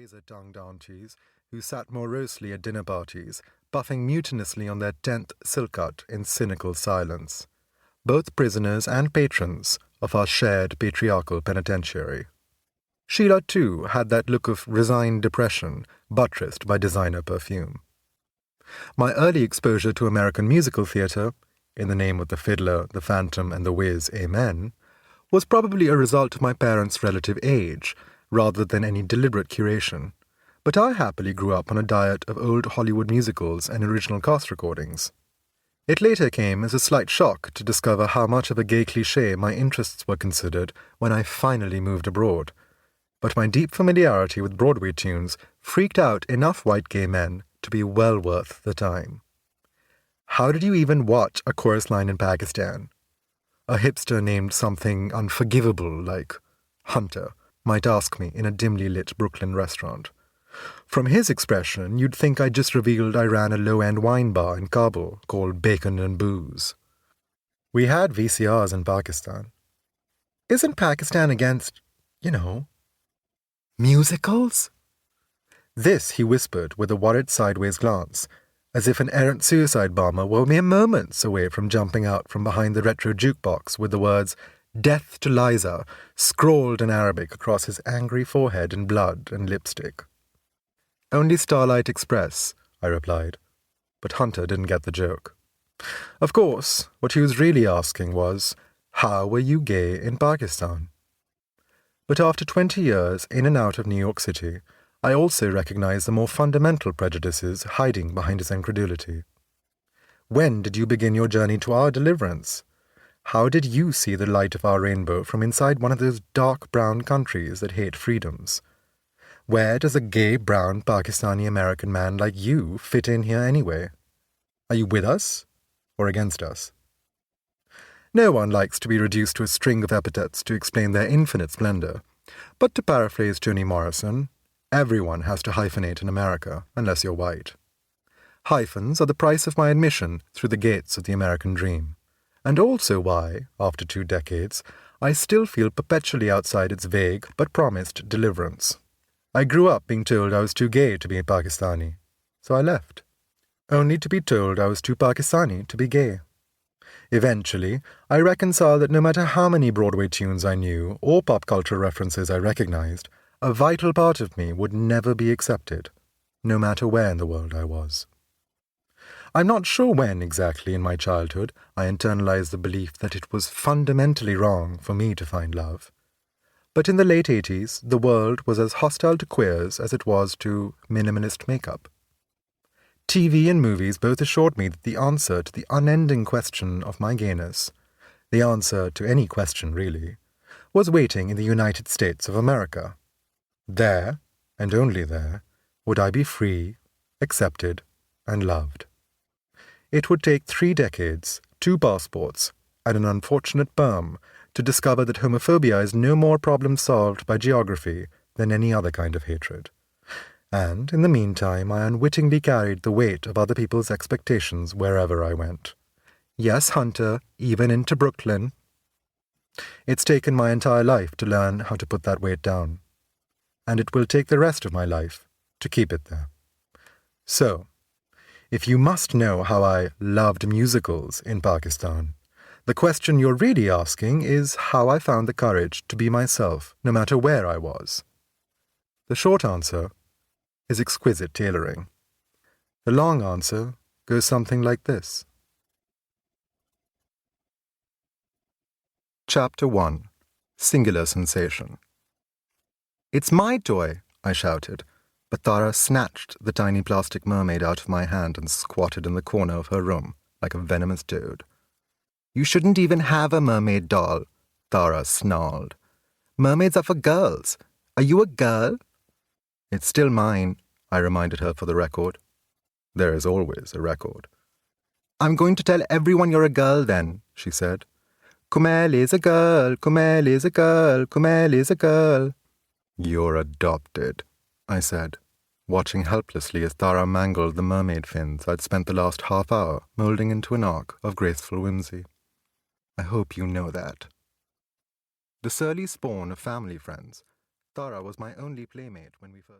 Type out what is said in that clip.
razor-tongued aunties who sat morosely at dinner parties, puffing mutinously on their 10th silk-cut in cynical silence, both prisoners and patrons of our shared patriarchal penitentiary. Sheila, too, had that look of resigned depression buttressed by designer perfume. My early exposure to American musical theatre, in the name of the Fiddler, the Phantom, and the Whiz, Amen, was probably a result of my parents' relative age, rather than any deliberate curation, but I happily grew up on a diet of old Hollywood musicals and original cast recordings. It later came as a slight shock to discover how much of a gay cliché my interests were considered when I finally moved abroad, but my deep familiarity with Broadway tunes freaked out enough white gay men to be well worth the time. How did you even watch a chorus line in Pakistan? A hipster named something unforgivable like Hunter might ask me in a dimly lit Brooklyn restaurant. From his expression, you'd think I'd just revealed I ran a low-end wine bar in Kabul called Bacon and Booze. We had VCRs in Pakistan. Isn't Pakistan against, musicals? This he whispered with a worried sideways glance, as if an errant suicide bomber were mere moments away from jumping out from behind the retro jukebox with the words "Death to Liza" scrawled in Arabic across his angry forehead in blood and lipstick. "Only Starlight Express," I replied, but Hunter didn't get the joke. Of course, what he was really asking was, how were you gay in Pakistan? But after 20 years in and out of New York City, I also recognized the more fundamental prejudices hiding behind his incredulity. When did you begin your journey to our deliverance? How did you see the light of our rainbow from inside one of those dark brown countries that hate freedoms? Where does a gay brown Pakistani-American man like you fit in here anyway? Are you with us or against us? No one likes to be reduced to a string of epithets to explain their infinite splendor, but to paraphrase Toni Morrison, everyone has to hyphenate in America, unless you're white. Hyphens are the price of my admission through the gates of the American dream, and also why, after 2 decades, I still feel perpetually outside its vague but promised deliverance. I grew up being told I was too gay to be Pakistani, so I left, only to be told I was too Pakistani to be gay. Eventually, I reconciled that no matter how many Broadway tunes I knew or pop culture references I recognized, a vital part of me would never be accepted, no matter where in the world I was. I'm not sure when exactly in my childhood I internalized the belief that it was fundamentally wrong for me to find love. But in the late 80s, the world was as hostile to queers as it was to minimalist makeup. TV and movies both assured me that the answer to the unending question of my gayness, the answer to any question really, was waiting in the United States of America. There, and only there, would I be free, accepted, and loved. It would take 3 decades, 2 passports, and an unfortunate perm to discover that homophobia is no more problem solved by geography than any other kind of hatred. And, in the meantime, I unwittingly carried the weight of other people's expectations wherever I went. Yes, Hunter, even into Brooklyn. It's taken my entire life to learn how to put that weight down. And it will take the rest of my life to keep it there. So, if you must know how I loved musicals in Pakistan, the question you're really asking is how I found the courage to be myself, no matter where I was. The short answer is exquisite tailoring. The long answer goes something like this. Chapter 1. Singular Sensation. "It's my toy," I shouted, but Tara snatched the tiny plastic mermaid out of my hand and squatted in the corner of her room like a venomous toad. "You shouldn't even have a mermaid doll," Tara snarled. "Mermaids are for girls. Are you a girl?" "It's still mine," I reminded her for the record. There is always a record. "I'm going to tell everyone you're a girl then," she said. "Komail is a girl, Komail is a girl, Komail is a girl." "You're adopted," I said, watching helplessly as Tara mangled the mermaid fins I'd spent the last half hour moulding into an arc of graceful whimsy. "I hope you know that." The surly spawn of family friends, Tara was my only playmate when we first